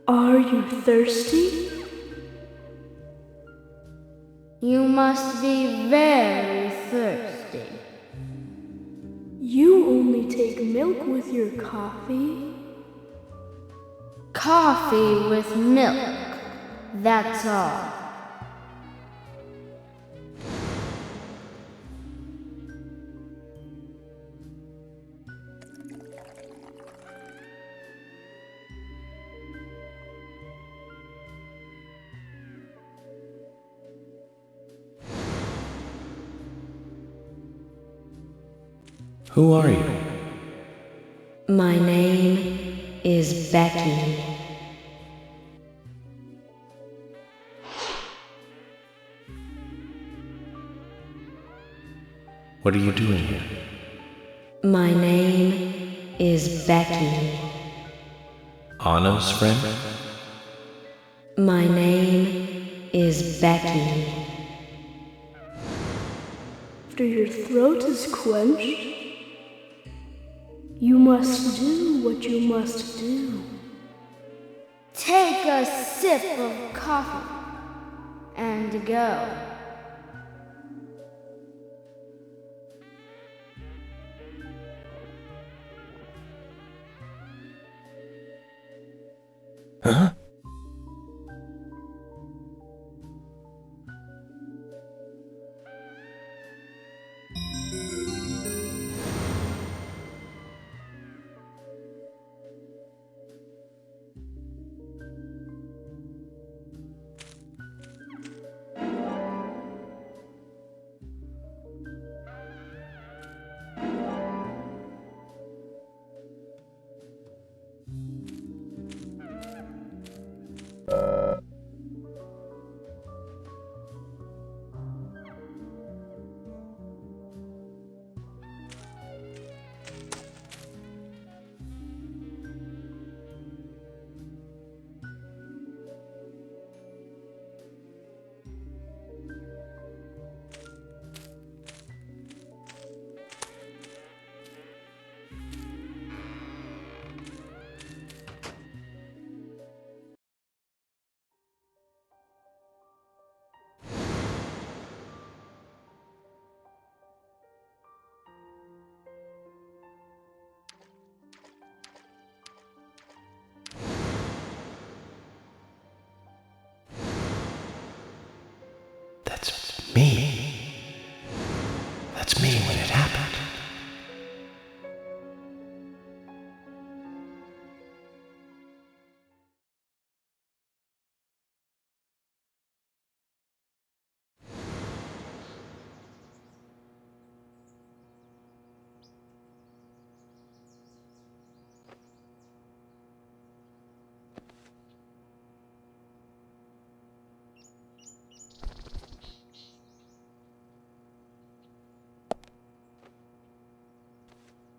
Are you thirsty? You must be very thirsty. You only take milk with your coffee? Coffee with milk, that's all. Who are you? My name is Becky. What are you doing here? My name is Becky. Anna's friend? My name is Becky. After your throat is quenched, you must do what you must do. Take a sip of coffee and go. Huh? That's me. That's me when it happened.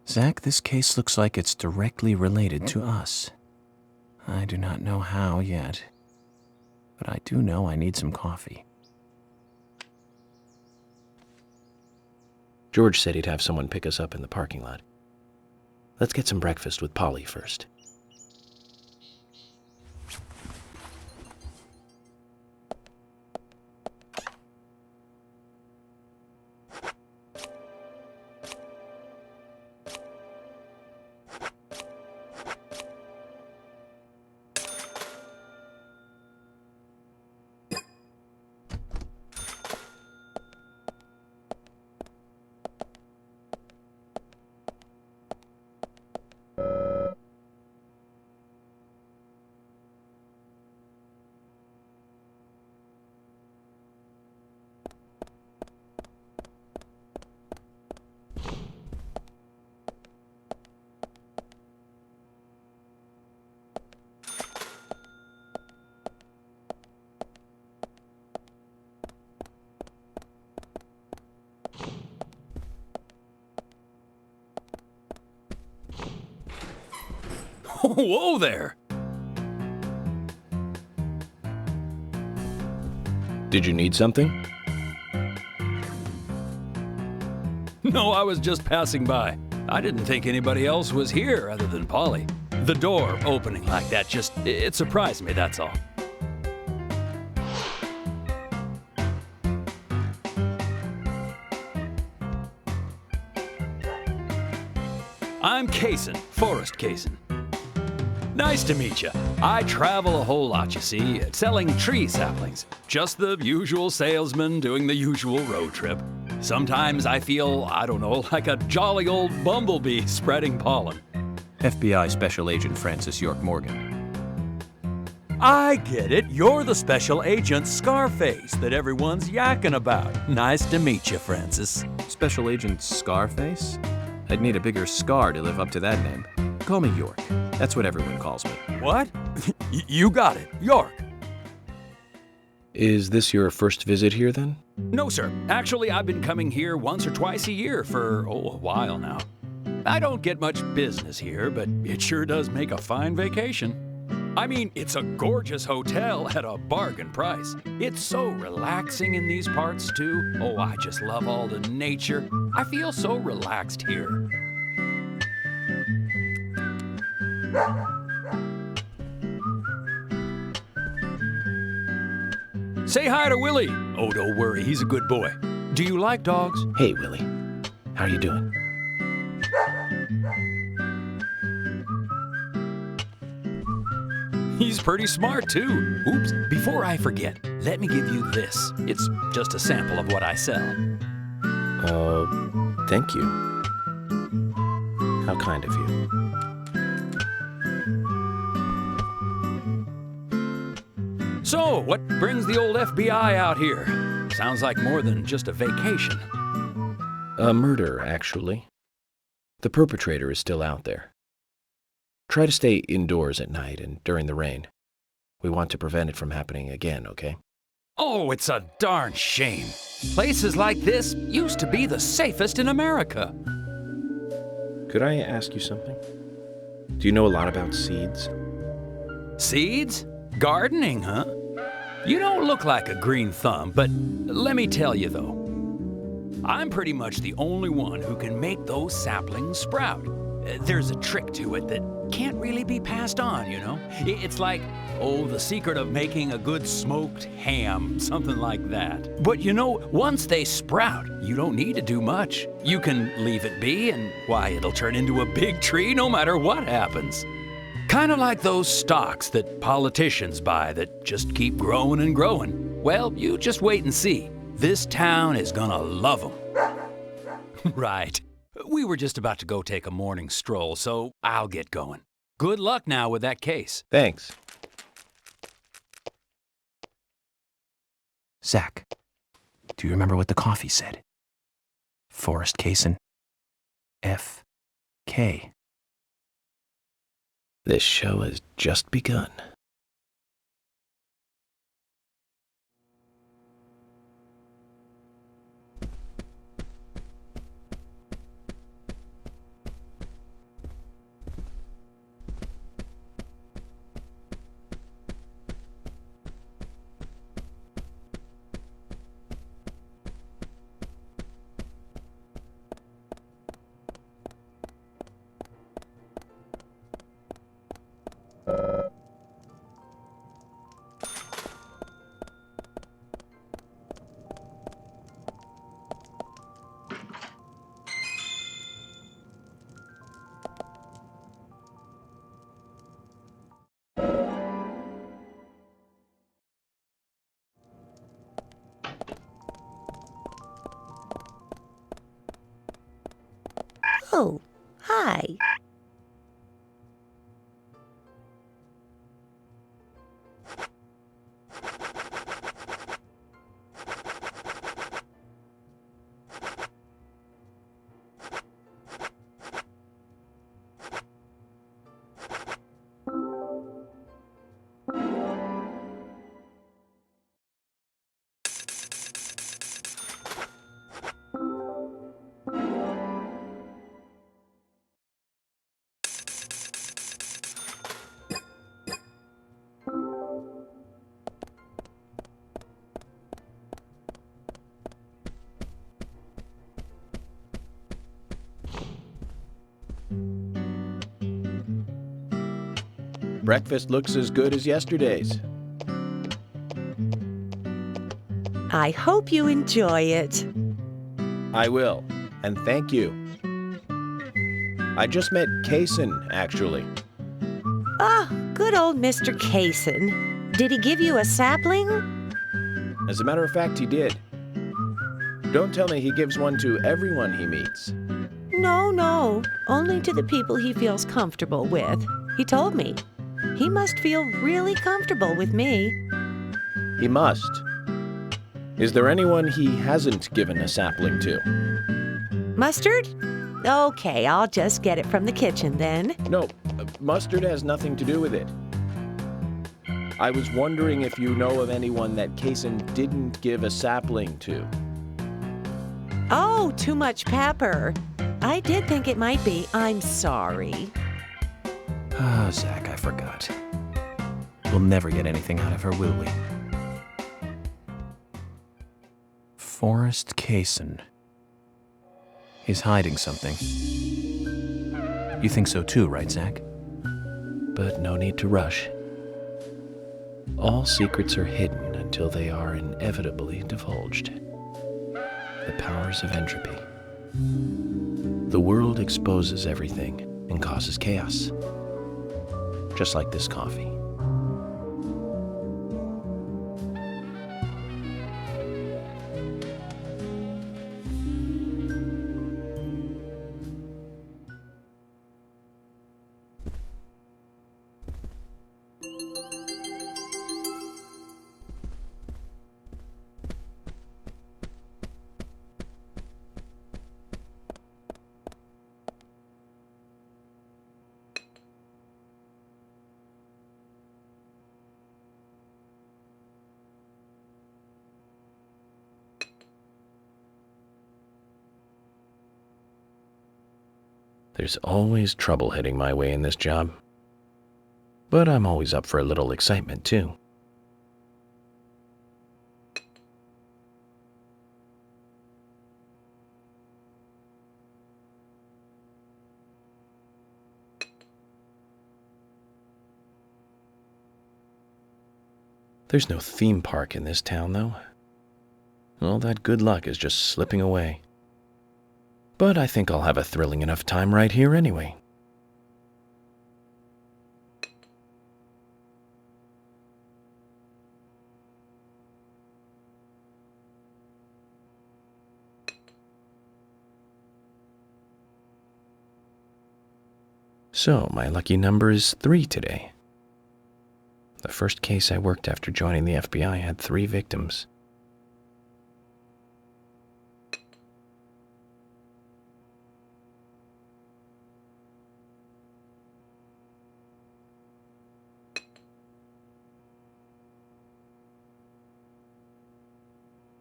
Zach, this case looks like it's directly related to us. I do not know how yet, but I do know I need some coffee. George said he'd have someone pick us up in the parking lot. Let's get some breakfast with Polly first. Whoa there! Did you need something? No, I was just passing by. I didn't think anybody else was here other than Polly. The door opening like that it surprised me, that's all. I'm Kaysen, Forrest Kaysen. Nice to meet you. I travel a whole lot, you see, selling tree saplings. Just the usual salesman doing the usual road trip. Sometimes I feel, I don't know, like a jolly old bumblebee spreading pollen. FBI Special Agent Francis York Morgan. I get it. You're the special agent Scarface that everyone's yakking about. Nice to meet you, Francis. Special Agent Scarface? I'd need a bigger scar to live up to that name. Call me York. That's what everyone calls me. What? You got it, York. Is this your first visit here, then? No, sir. Actually, I've been coming here once or twice a year for, a while now. I don't get much business here, but it sure does make a fine vacation. I mean, it's a gorgeous hotel at a bargain price. It's so relaxing in these parts, too. Oh, I just love all the nature. I feel so relaxed here. Say hi to Willie. Oh, don't worry, he's a good boy. Do you like dogs? Hey, Willie. How are you doing? He's pretty smart, too. Oops, before I forget, let me give you this. It's just a sample of what I sell. Thank you. How kind of you. So, what brings the old FBI out here? Sounds like more than just a vacation. A murder, actually. The perpetrator is still out there. Try to stay indoors at night and during the rain. We want to prevent it from happening again, okay? Oh, it's a darn shame. Places like this used to be the safest in America. Could I ask you something? Do you know a lot about seeds? Seeds? Gardening, huh? You don't look like a green thumb, but let me tell you though, I'm pretty much the only one who can make those saplings sprout. There's a trick to it that can't really be passed on, you know? It's like, the secret of making a good smoked ham, something like that. But you know, once they sprout, you don't need to do much. You can leave it be and, why, it'll turn into a big tree no matter what happens. Kind of like those stocks that politicians buy that just keep growing and growing. Well, you just wait and see. This town is gonna love them. Right. We were just about to go take a morning stroll, so I'll get going. Good luck now with that case. Thanks. Zach, do you remember what the coffee said? Forrest Kaysen. F.K. This show has just begun. Oh, hi. Breakfast looks as good as yesterday's. I hope you enjoy it. I will, and thank you. I just met Kaysen, actually. Ah, good old Mr. Kaysen. Did he give you a sapling? As a matter of fact, he did. Don't tell me he gives one to everyone he meets. No. Only to the people he feels comfortable with. He told me. He must feel really comfortable with me. He must. Is there anyone he hasn't given a sapling to? Mustard? Okay, I'll just get it from the kitchen then. No, mustard has nothing to do with it. I was wondering if you know of anyone that Kaysen didn't give a sapling to. Oh, too much pepper. I did think it might be. I'm sorry. Ah, Zach, I forgot. We'll never get anything out of her, will we? Forrest Kaysen. He's hiding something. You think so too, right, Zach? But no need to rush. All secrets are hidden until they are inevitably divulged. The powers of entropy. The world exposes everything and causes chaos. Just like this coffee. There's always trouble heading my way in this job. But I'm always up for a little excitement, too. There's no theme park in this town, though. All that good luck is just slipping away. But I think I'll have a thrilling enough time right here anyway. So, my lucky number is 3 today. The first case I worked after joining the FBI had 3 victims.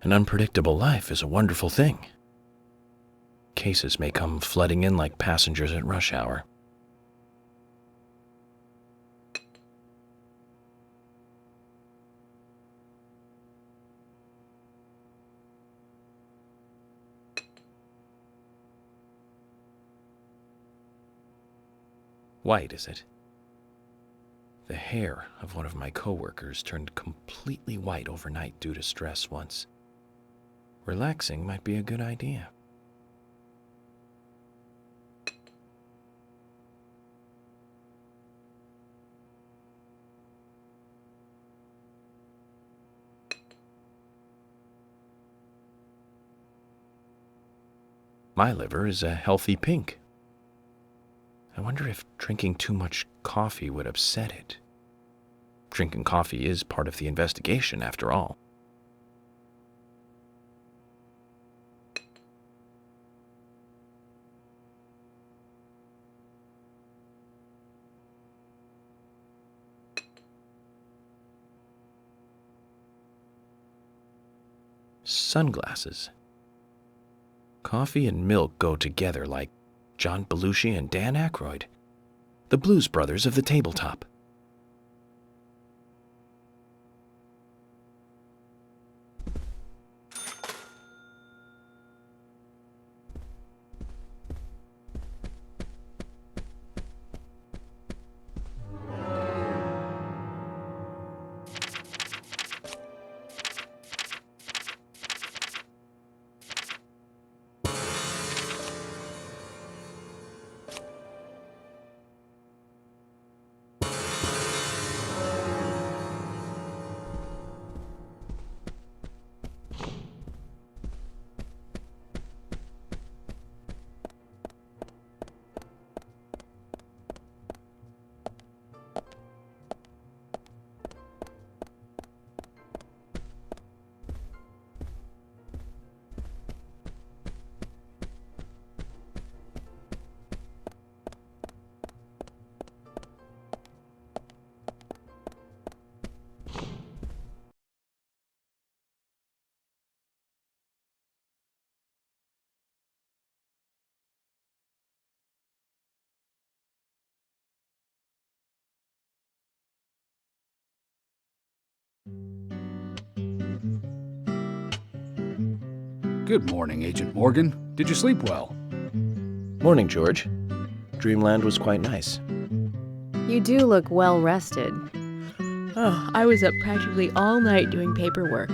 An unpredictable life is a wonderful thing. Cases may come flooding in like passengers at rush hour. White, is it? The hair of one of my coworkers turned completely white overnight due to stress once. Relaxing might be a good idea. My liver is a healthy pink. I wonder if drinking too much coffee would upset it. Drinking coffee is part of the investigation, after all. Sunglasses. Coffee and milk go together like John Belushi and Dan Aykroyd, the Blues Brothers of the tabletop. Good morning, Agent Morgan. Did you sleep well? Morning, George. Dreamland was quite nice. You do look well rested. Oh, I was up practically all night doing paperwork.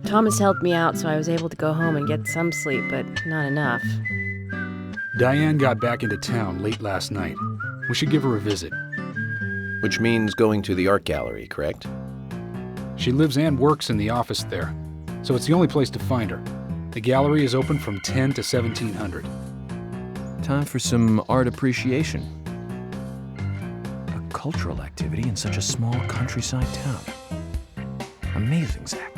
Thomas helped me out, so I was able to go home and get some sleep, but not enough. Diane got back into town late last night. We should give her a visit. Which means going to the art gallery, correct? She lives and works in the office there, so it's the only place to find her. The gallery is open from 10 to 1700. Time for some art appreciation. A cultural activity in such a small countryside town. Amazing, Zach.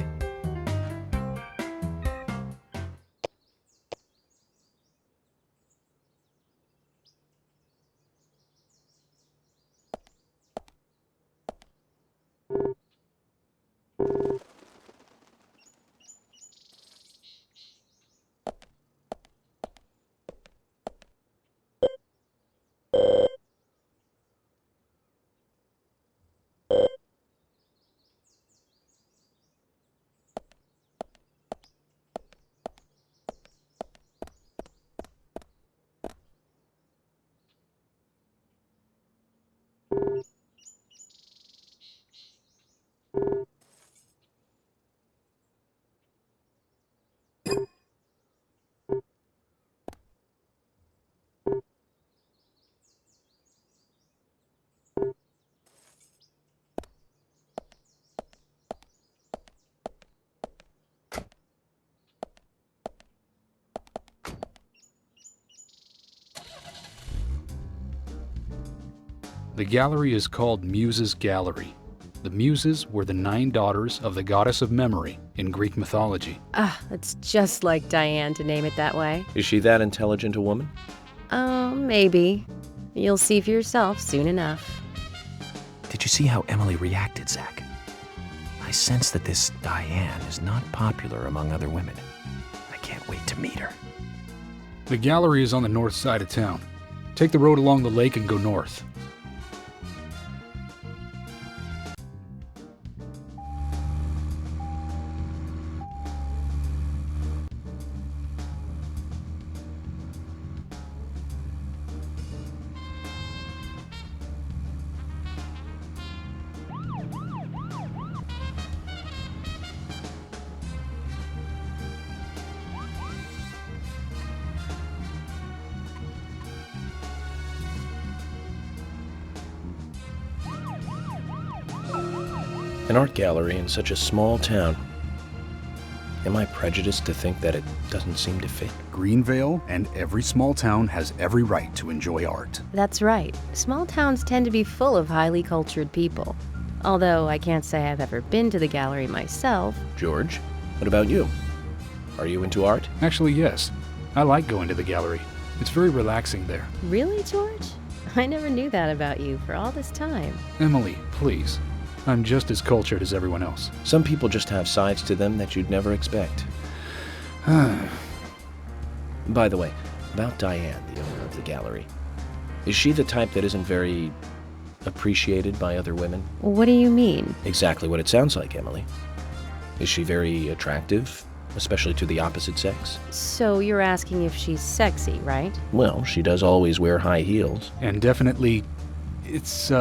The gallery is called Muses Gallery. The Muses were the 9 daughters of the goddess of memory in Greek mythology. It's just like Diane to name it that way. Is she that intelligent a woman? Oh, maybe. You'll see for yourself soon enough. Did you see how Emily reacted, Zach? I sense that this Diane is not popular among other women. I can't wait to meet her. The gallery is on the north side of town. Take the road along the lake and go north. An art gallery in such a small town. Am I prejudiced to think that it doesn't seem to fit? Greenvale and every small town has every right to enjoy art. That's right. Small towns tend to be full of highly cultured people. Although I can't say I've ever been to the gallery myself. George, what about you? Are you into art? Actually, yes. I like going to the gallery. It's very relaxing there. Really, George? I never knew that about you for all this time. Emily, please. I'm just as cultured as everyone else. Some people just have sides to them that you'd never expect. By the way, about Diane, the owner of the gallery. Is she the type that isn't very appreciated by other women? What do you mean? Exactly what it sounds like, Emily. Is she very attractive, especially to the opposite sex? So you're asking if she's sexy, right? Well, she does always wear high heels. And definitely, it's,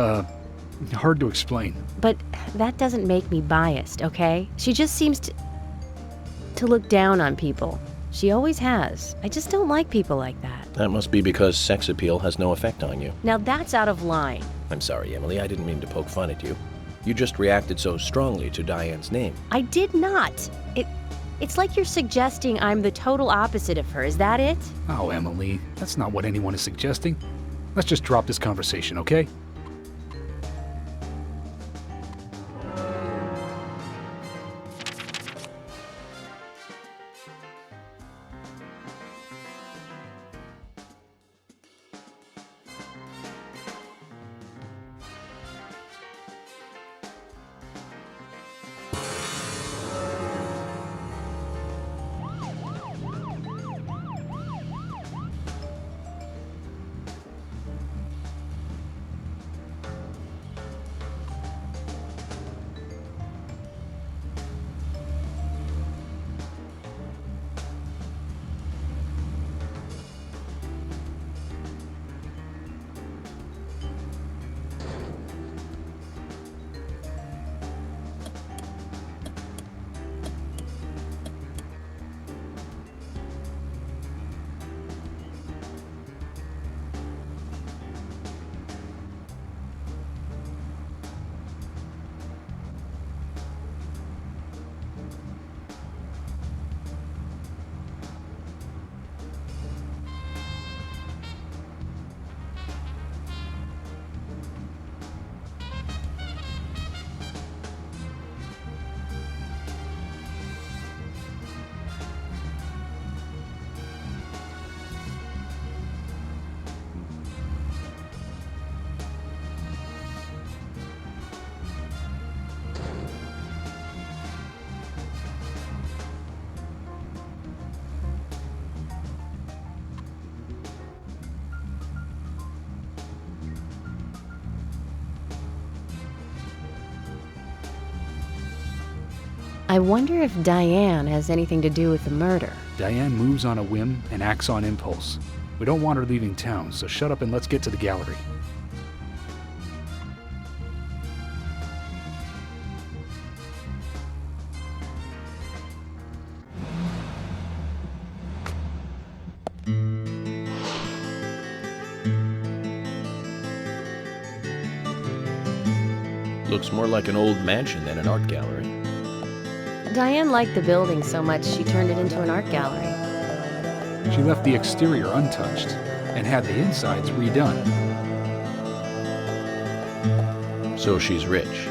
hard to explain. But that doesn't make me biased, okay? She just seems to look down on people. She always has. I just don't like people like that. That must be because sex appeal has no effect on you. Now that's out of line. I'm sorry, Emily. I didn't mean to poke fun at you. You just reacted so strongly to Diane's name. I did not. It's like you're suggesting I'm the total opposite of her. Is that it? Oh, Emily, that's not what anyone is suggesting. Let's just drop this conversation, okay? I wonder if Diane has anything to do with the murder. Diane moves on a whim and acts on impulse. We don't want her leaving town, so shut up and let's get to the gallery. Looks more like an old mansion than an art gallery. Diane liked the building so much she turned it into an art gallery. She left the exterior untouched and had the insides redone. So she's rich.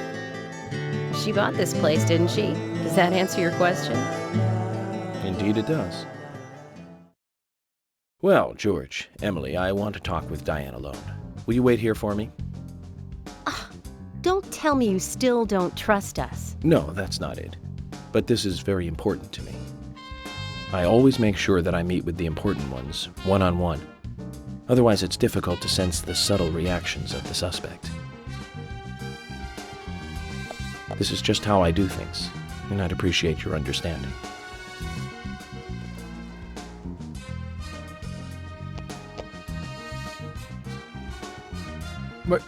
She bought this place, didn't she? Does that answer your question? Indeed it does. Well, George, Emily, I want to talk with Diane alone. Will you wait here for me? Don't tell me you still don't trust us. No, that's not it. But this is very important to me. I always make sure that I meet with the important ones, one-on-one. Otherwise, it's difficult to sense the subtle reactions of the suspect. This is just how I do things, and I'd appreciate your understanding. But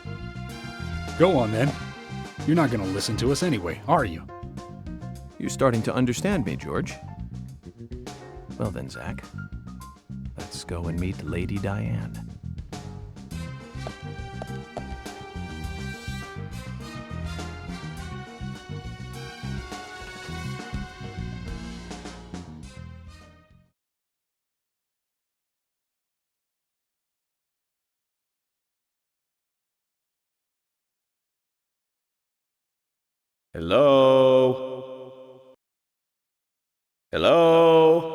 go on then. You're not going to listen to us anyway, are you? You're starting to understand me, George. Well then, Zach, let's go and meet Lady Diane. Hello? Hello?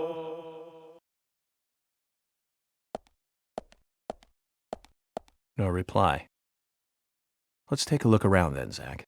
No reply. Let's take a look around then, Zach.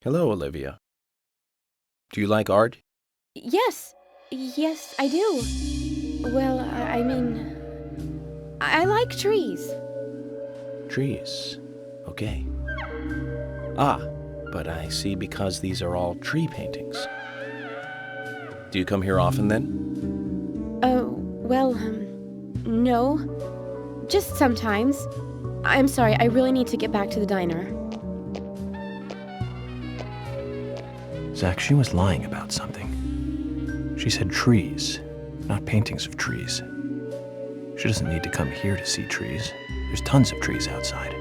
Hello, Olivia. Do you like art? Yes, I do. Well, I mean, I like trees. Trees. Okay. Ah, but I see because these are all tree paintings. Do you come here often then? Well, no. Just sometimes. I'm sorry, I really need to get back to the diner. Zach, she was lying about something. She said trees, not paintings of trees. She doesn't need to come here to see trees. There's tons of trees outside.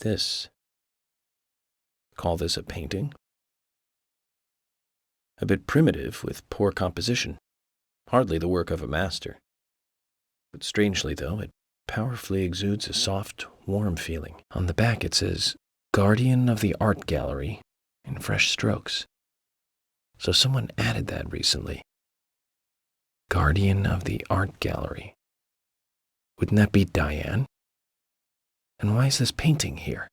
this. Call this a painting? A bit primitive with poor composition. Hardly the work of a master. But strangely, though, it powerfully exudes a soft, warm feeling. On the back it says, Guardian of the Art Gallery, in fresh strokes. So someone added that recently. Guardian of the Art Gallery. Wouldn't that be Diane? And why is this painting here?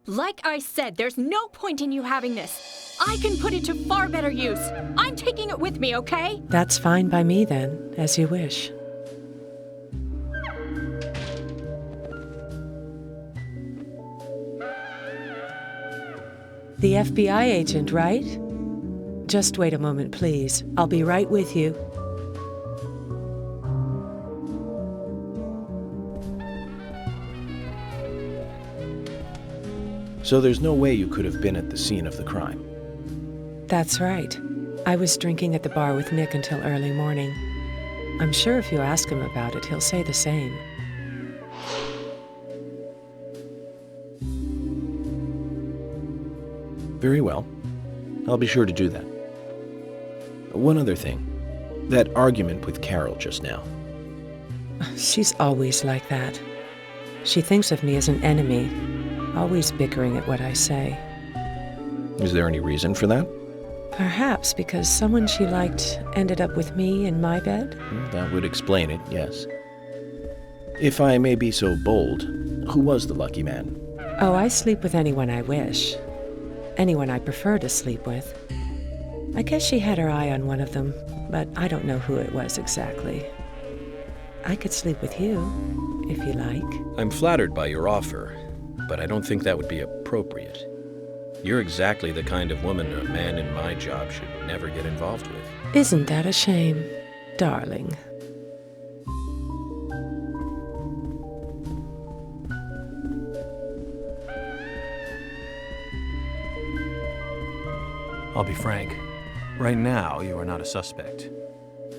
Like I said, there's no point in you having this. I can put it to far better use. I'm taking it with me, okay? That's fine by me then, as you wish. The FBI agent, right? Just wait a moment, please. I'll be right with you. So there's no way you could have been at the scene of the crime. That's right. I was drinking at the bar with Nick until early morning. I'm sure if you ask him about it, he'll say the same. Very well. I'll be sure to do that. One other thing. That argument with Carol just now. She's always like that. She thinks of me as an enemy, always bickering at what I say. Is there any reason for that? Perhaps because someone she liked ended up with me in my bed? That would explain it, yes. If I may be so bold, who was the lucky man? Oh, I sleep with anyone I wish. Anyone I prefer to sleep with. I guess she had her eye on one of them, but I don't know who it was exactly. I could sleep with you, if you like. I'm flattered by your offer, but I don't think that would be appropriate. You're exactly the kind of woman a man in my job should never get involved with. Isn't that a shame, darling? I'll be frank. Right now, you are not a suspect.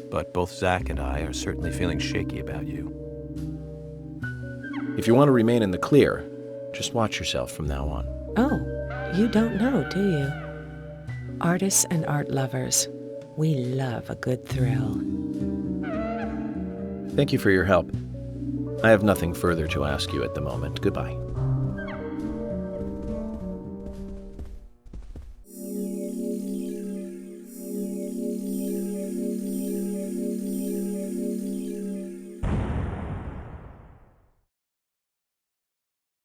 But both Zach and I are certainly feeling shaky about you. If you want to remain in the clear, just watch yourself from now on. Oh, you don't know, do you? Artists and art lovers, we love a good thrill. Thank you for your help. I have nothing further to ask you at the moment. Goodbye.